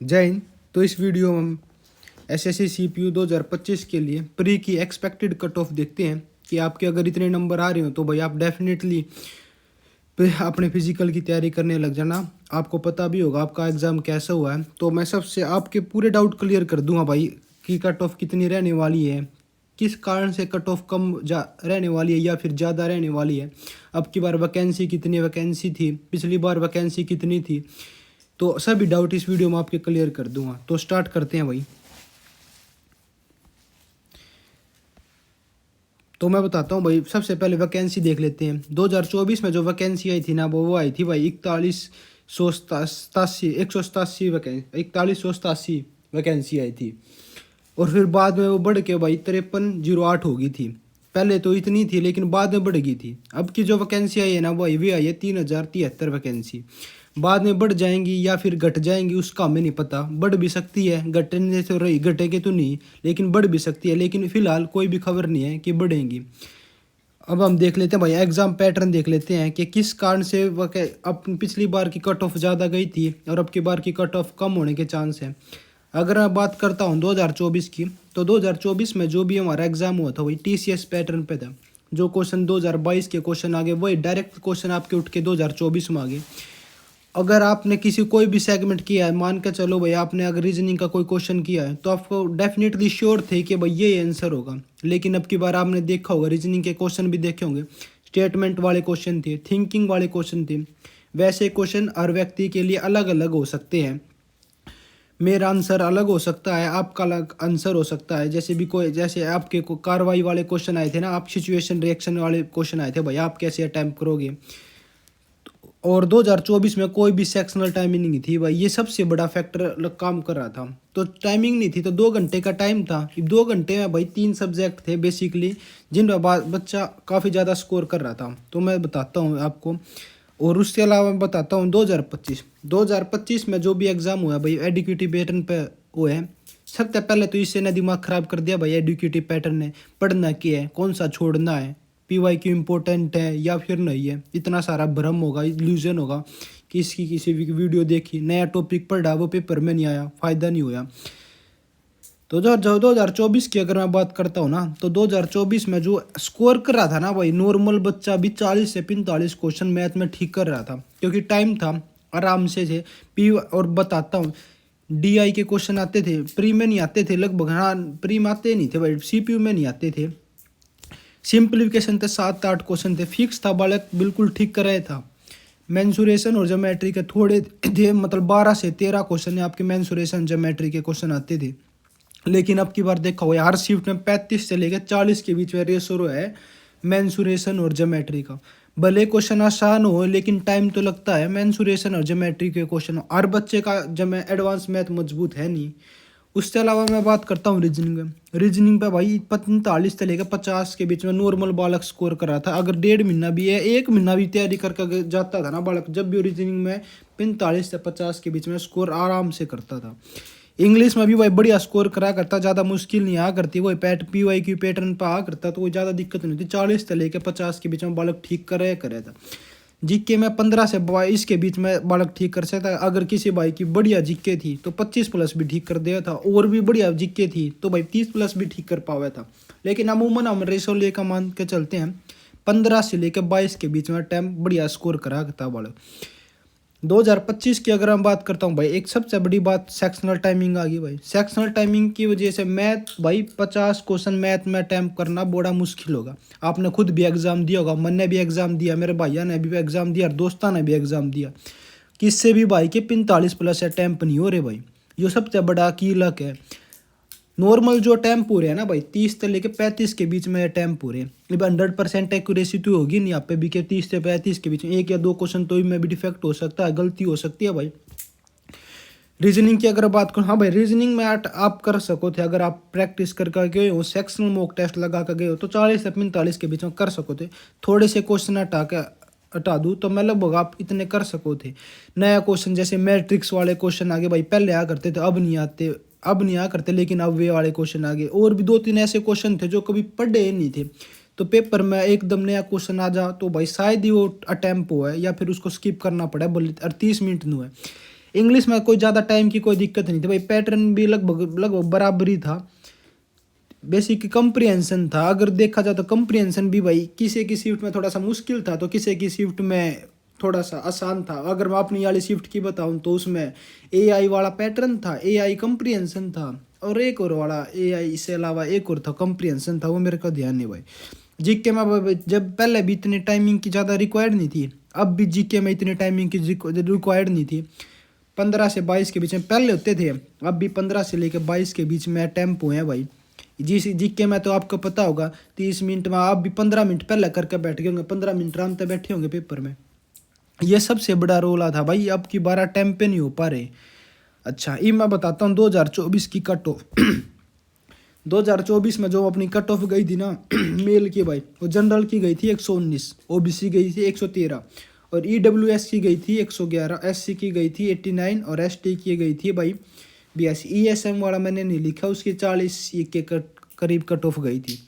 जय हिंद। तो इस वीडियो में हम एसएससी सीपीयू 2025 के लिए प्री की एक्सपेक्टेड कट ऑफ देखते हैं कि आपके अगर इतने नंबर आ रहे हो तो भाई आप डेफिनेटली अपने फिजिकल की तैयारी करने लग जाना। आपको पता भी होगा आपका एग्ज़ाम कैसा हुआ है, तो मैं सबसे आपके पूरे डाउट क्लियर कर दूंगा भाई कि कट ऑफ कितनी रहने वाली है, किस कारण से कट ऑफ कम रहने वाली है या फिर ज़्यादा रहने वाली है, अब की बार वैकेंसी कितनी वैकेंसी थी, पिछली बार वैकेंसी कितनी थी। तो सभी डाउट इस वीडियो में आपके क्लियर कर दूंगा। तो स्टार्ट करते हैं भाई। तो मैं बताता हूँ भाई, सबसे पहले वैकेंसी देख लेते हैं। 2024 में जो वैकेंसी आई थी ना वो आई थी भाई 4187 वैकेंसी 4187 वैकेंसी आई थी। और फिर बाद में वो बढ़ के भाई 5308 हो गई थी। पहले तो इतनी थी लेकिन बाद में बढ़ गई थी। अब की जो वैकेंसी आई है ना वो आई है 3073 वैकेंसी। बाद में बढ़ जाएंगी या फिर घट जाएंगी उसका हमें नहीं पता, बढ़ भी सकती है, घटने से रही घटेगी तो नहीं लेकिन बढ़ भी सकती है, लेकिन फिलहाल कोई भी खबर नहीं है कि बढ़ेंगी। अब हम देख लेते हैं भाई, एग्जाम पैटर्न देख लेते हैं कि किस कारण से अब पिछली बार की कट ऑफ ज़्यादा गई थी और अब की बार की कट ऑफ कम होने के चांस हैं। अगर मैं बात करता हूँ 2024 की, तो 2024 में जो भी हमारा एग्जाम हुआ था वही टीसीएस पैटर्न पे था। जो क्वेश्चन 2022 के क्वेश्चन आ गए वही डायरेक्ट क्वेश्चन आपके उठ के 2024 में आ गए। अगर आपने किसी कोई भी सेगमेंट किया है, मान के चलो भाई आपने अगर रीजनिंग का कोई क्वेश्चन किया है तो आपको डेफिनेटली श्योर थे कि भाई ये आंसर होगा। लेकिन अब की बार आपने देखा होगा रीजनिंग के क्वेश्चन भी देखे होंगे, स्टेटमेंट वाले क्वेश्चन थे, थिंकिंग वाले क्वेश्चन थे। वैसे क्वेश्चन हर व्यक्ति के लिए अलग अलग हो सकते हैं। मेरा आंसर अलग हो सकता है, आपका अलग आंसर हो सकता है। जैसे भी कोई, जैसे आपके को कार्रवाई वाले क्वेश्चन आए थे ना, आप सिचुएशन रिएक्शन वाले क्वेश्चन आए थे भाई आप कैसे अटैम्प्ट करोगे। और 2024 में कोई भी सेक्शनल टाइमिंग नहीं थी भाई, ये सबसे बड़ा फैक्टर काम कर रहा था। तो टाइमिंग नहीं थी तो 2 घंटे का टाइम था। 2 घंटे में भाई 3 सब्जेक्ट थे बेसिकली जिन पर बच्चा काफ़ी ज़्यादा स्कोर कर रहा था। तो मैं बताता हूँ आपको। और उसके अलावा मैं बताता हूँ 2025 में जो भी एग्ज़ाम हुआ भाई एडुकेटिव पैटर्न पे हुए हैं। सबसे पहले तो इससे ने दिमाग ख़राब कर दिया भाई, एडुकेटिव पैटर्न ने पढ़ना क्या है, कौन सा छोड़ना है, पीवाई क्यों इम्पोर्टेंट है या फिर नहीं है। इतना सारा भ्रम होगा, इल्यूजन होगा कि इसकी किसी भी वीडियो देखी, नया टॉपिक पढ़ा वो पेपर में नहीं आया, फ़ायदा नहीं हुआ। तो जो 2024 की अगर मैं बात करता हूँ ना, तो 2024 में जो स्कोर कर रहा था ना भाई, नॉर्मल बच्चा भी 40 से 45 क्वेश्चन मैथ में ठीक कर रहा था क्योंकि टाइम था, आराम से थे। पी और बताता हूँ डीआई के क्वेश्चन आते थे, प्री में नहीं आते थे लगभग। हाँ, प्री में आते नहीं थे भाई, सीपीयू में नहीं आते थे। सिंप्लीफिकेशन थे 7-8 क्वेश्चन थे, फिक्स था, बालक बिल्कुल ठीक कर रहा था। मेंसुरेशन और ज्योमेट्री के थोड़े थे, मतलब 12 से 13 क्वेश्चन आपके मेंसुरेशन ज्योमेट्री के क्वेश्चन आते थे। लेकिन अब की बार देखा हुआ हर शिफ्ट में 35 से लेकर 40 के बीच में रेशो है मेंसुरेशन और ज्योमेट्री का। भले क्वेश्चन आसान हो लेकिन टाइम तो लगता है। मेंसुरेशन और ज्योमेट्री के क्वेश्चन हर बच्चे का जब एडवांस मैथ मजबूत है नहीं। उसके अलावा मैं बात करता हूँ रीजनिंग में। रीजनिंग पे भाई 45 से लेकर 50 के बीच में नॉर्मल बालक स्कोर कर रहा था। अगर 1.5 महीना भी है, 1 महीना भी तैयारी करके जाता था ना बालक, जब भी रीजनिंग में 45 से 50 के बीच में स्कोर आराम से करता था। इंग्लिश में भी भाई बढ़िया स्कोर करा करता, ज़्यादा मुश्किल नहीं आ करती, वही पीवाई की पैटर्न पर आ करता तो कोई ज़्यादा दिक्कत नहीं थी। 40 से लेकर 50 के बीच में बालक ठीक करे था। जीके में 15 से 22 के बीच में बालक ठीक कर सकता है। अगर किसी भाई की बढ़िया जीके थी तो 25+ भी ठीक कर दिया था, और भी बढ़िया जीके थी तो भाई 30+ भी ठीक कर पाया था। लेकिन अमूमन हम रेशो लेकर मान के चलते हैं 15 से लेकर 22 के बीच में टाइम बढ़िया स्कोर करा था बालक। 2025 की अगर मैं बात करता हूँ भाई, एक सबसे बड़ी बात सेक्शनल टाइमिंग आ गई भाई। सेक्शनल टाइमिंग की वजह से मैथ भाई 50 क्वेश्चन मैथ में अटैम्प्ट करना बड़ा मुश्किल होगा। आपने खुद भी एग्जाम दिया होगा, मैंने भी एग्जाम दिया, मेरे भैया ने भी एग्जाम दिया और दोस्तों ने भी एग्जाम दिया। किससे भी भाई के 45+ अटैम्प्ट नहीं हो रहे भाई, ये सबसे बड़ा की लक है। नॉर्मल जो अटैम्प्ट हो रहे हैं ना भाई 30 से लेकर 35 के बीच में अटैम्प्ट हो रहे हैं। अब 100% एक्यूरेसी तो होगी नहीं आप पे भी कि 30 से 35 के बीच में 1 या 2 क्वेश्चन तो में भी डिफेक्ट हो सकता है, गलती हो सकती है भाई। रीजनिंग की अगर बात करूँ, हाँ भाई रीजनिंग में आप कर सको थे, अगर आप प्रैक्टिस करके गए हो, सेक्शनल मॉक टेस्ट लगा कर गए हो तो 40 से 45 के बीच में कर सको थे। थोड़े से क्वेश्चन हटा दूँ तो मैं लगभग आप इतने कर सको थे। नया क्वेश्चन जैसे मैट्रिक्स वाले क्वेश्चन आगे भाई, पहले आ करते थे अब नहीं आ करते, लेकिन अब वे वाले क्वेश्चन आ गए। और भी 2-3 ऐसे क्वेश्चन थे जो कभी पढ़े नहीं थे, तो पेपर में एकदम नया क्वेश्चन आ जा तो भाई शायद ही वो अटैम्प्ट हुआ है या फिर उसको स्किप करना पड़ा, बोले 30 मिनट नहीं हुआ है। इंग्लिश में कोई ज़्यादा टाइम की कोई दिक्कत नहीं थी भाई, पैटर्न भी लगभग बराबर ही था। बेसिक कंप्रिहेंशन था, अगर देखा जाए तो कंप्रिहेंशन भी भाई किसी की शिफ्ट में थोड़ा सा मुश्किल था तो किसी की शिफ्ट में थोड़ा सा आसान था। अगर मैं अपनी वाली शिफ्ट की बताऊं तो उसमें एआई वाला पैटर्न था, एआई कंप्रिहेंशन था, और एक और वाला एआई इससे अलावा एक और था कंप्रिहेंशन था, वो मेरे को ध्यान नहीं भाई। जीके में जब पहले भी इतनी टाइमिंग की ज़्यादा रिक्वायर्ड नहीं थी, अब भी जीके में इतनी टाइमिंग की रिक्वायर्ड नहीं थी। 15 से 22 के बीच में पहले होते थे, अब भी 15 से लेकर 22 के बीच में टेम्पो हैं भाई। जिस जीके में तो आपको पता होगा 30 मिनट में, आप भी 15 मिनट पहले करके बैठ गए होंगे, 15 मिनट आराम से बैठे होंगे पेपर में। ये सबसे बड़ा रोला था भाई, अब की 12 टेम्पे नहीं हो पा रहे। अच्छा ये मैं बताता हूँ 2024 की कट ऑफ 2024 में जो अपनी कट ऑफ गई थी ना मेल की भाई, वो जनरल की गई थी 119, ओबीसी गई थी 113, और ईडब्ल्यूएस की गई थी 111, एससी की गई थी 89, और एसटी की गई थी भाई 82। ईएसएम वाला मैंने नहीं लिखा, उसकी 40 के करीब कट ऑफ गई थी।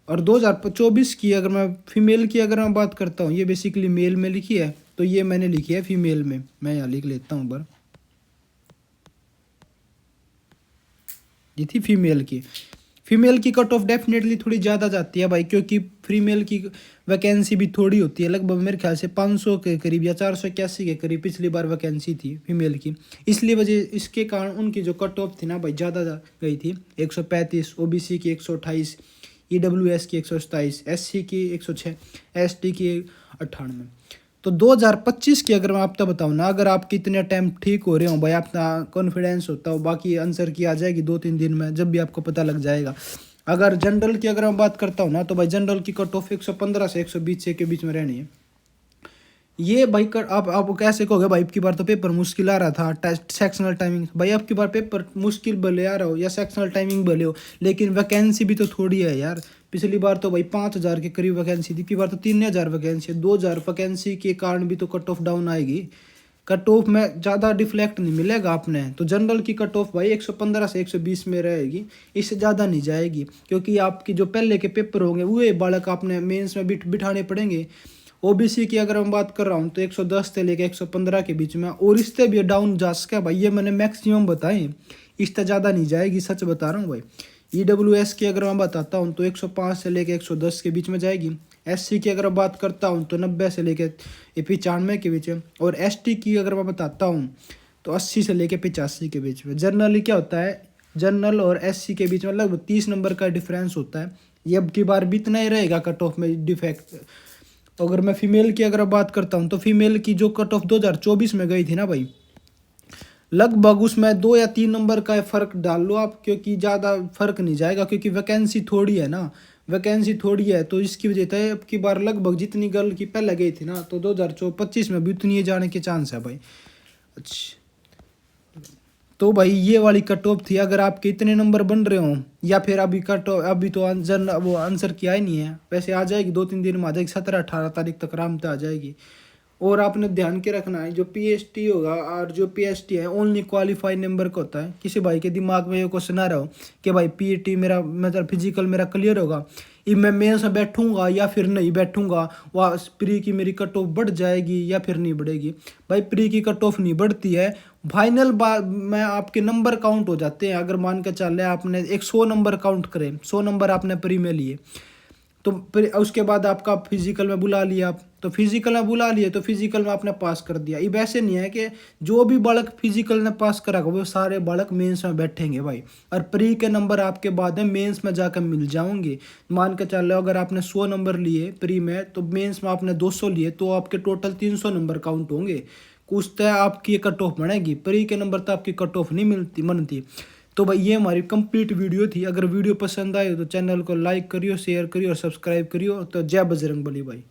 और 2024 की अगर मैं फीमेल की अगर मैं बात करता हूँ, ये बेसिकली मेल में लिखी है, तो ये मैंने लिखी है फीमेल में, मैं यहाँ लिख लेता हूँ बार। ये थी फीमेल की कट ऑफ डेफिनेटली थोड़ी ज़्यादा जाती है भाई, क्योंकि फीमेल की वैकेंसी भी थोड़ी होती है, लगभग मेरे ख्याल से 500 के करीब या 481 के करीब पिछली बार वैकेंसी थी फीमेल की। इसलिए वजह इसके कारण उनकी जो कट ऑफ थी ना भाई ज़्यादा गई थी, 135, ओबीसी की 128, ईडब्ल्यूएस की 127, एससी की 106, एसटी की 98। तो 2025 की अगर मैं आपको बताऊँ ना, अगर आपके इतने अटैम्प्ट ठीक हो रहे हो भाई, अपना कॉन्फिडेंस होता हो, बाकी आंसर की आ जाएगी 2-3 दिन में, जब भी आपको पता लग जाएगा। अगर जनरल की अगर मैं बात करता हूँ ना, तो भाई जनरल की कट ऑफ 115 से 120 के बीच में रहनी है। ये भाई कर आप कैसे कहोगे भाई की बार तो पेपर मुश्किल आ रहा था, टेस्ट सेक्शनल टाइमिंग, भाई अब की बार पेपर मुश्किल भले आ रहा हो या सेक्शनल टाइमिंग भले हो, लेकिन वैकेंसी भी तो थोड़ी है यार। पिछली बार तो भाई 5000 के करीब वैकेंसी थी, की बार तो 3000 वैकेंसी है। 2000 वैकेंसी के कारण भी तो कट ऑफ डाउन आएगी, कट ऑफ में ज़्यादा डिफ्लेक्ट नहीं मिलेगा आपने। तो जनरल की कट ऑफ भाई 115 से 120 में रहेगी, इससे ज़्यादा नहीं जाएगी, क्योंकि आपकी जो पहले के पेपर होंगे वही बालक आपने मेंस में बिठाने पड़ेंगे। ओबीसी की अगर मैं बात कर रहा हूँ तो 110 से लेकर 115 के बीच में, और इससे भी डाउन जा सके भाई, ये मैंने मैक्सिमम बताए, इससे ज़्यादा नहीं जाएगी, सच बता रहा हूँ भाई। ईडब्ल्यूएस की अगर मैं बताता हूँ तो 105 से लेकर 110 के बीच में जाएगी। एससी की अगर बात करता हूँ तो 90 से लेकर 95 के बीच में, और एसटी की अगर मैं बताता हूँ तो 80 से लेकर 85 के बीच में। जनरली क्या होता है, जनरल और एससी के बीच में लगभग 30 नंबर का डिफरेंस होता है, ये अब की बार भी इतना ही रहेगा कट ऑफ में डिफेक्ट। तो अगर मैं फीमेल की अगर बात करता हूँ तो फीमेल की जो कट ऑफ 2024 में गई थी ना भाई, लगभग उसमें 2 या 3 नंबर का फ़र्क डाल लो आप, क्योंकि ज़्यादा फर्क नहीं जाएगा, क्योंकि वैकेंसी थोड़ी है ना, वैकेंसी थोड़ी है, तो इसकी वजह से अब की बार लगभग जितनी गर्ल की पहले गई थी ना, तो 2025 में भी उतनी ही जाने के चांस है भाई। अच्छा तो भाई ये वाली कट ऑफ थी। अगर आपके इतने नंबर बन रहे हो, या फिर अभी कट ऑफ अभी तो आंसर वो आंसर किया ही नहीं है, वैसे आ जाएगी 2-3 दिन में आ जाएगी, 17-18 तारीख तक आराम से आ जाएगी। और आपने ध्यान के रखना है, जो पीएसटी होगा और जो पीएसटी है ओनली क्वालिफाइड नंबर का होता है। किसी भाई के दिमाग में ये क्वेश्चन आ रहा हो कि भाई पीएटी मेरा मतलब फिजिकल मेरा क्लियर होगा, ये मैं मेंस में बैठूंगा या फिर नहीं बैठूंगा, वह प्री की मेरी कट ऑफ बढ़ जाएगी या फिर नहीं बढ़ेगी। भाई प्री की कट ऑफ नहीं बढ़ती है, फाइनल बात में आपके नंबर काउंट हो जाते हैं। अगर मान के चल आपने 100 नंबर काउंट करें, 100 नंबर आपने प्री में लिए, तो फिर उसके बाद आपका फिजिकल में बुला लिया, आप तो फिजिकल में बुला लिए तो फिजिकल में आपने पास कर दिया। ये वैसे नहीं है कि जो भी बालक फिजिकल ने पास करा वो सारे बालक मेंस में बैठेंगे भाई, और प्री के नंबर आपके बाद में मेंस में जाकर मिल जाओगे। मान के चल अगर आपने 100 नंबर लिए प्री में, तो मेंस में आपने 200 लिए, तो आपके टोटल 300 नंबर काउंट होंगे, कुछ तो आपकी कट ऑफ बनेगी। प्री के नंबर तो आपकी कट ऑफ नहीं बनती। तो भाई ये हमारी कंप्लीट वीडियो थी। अगर वीडियो पसंद आए तो चैनल को लाइक करियो, शेयर करियो और सब्सक्राइब करियो। तो जय बजरंगबली भाई।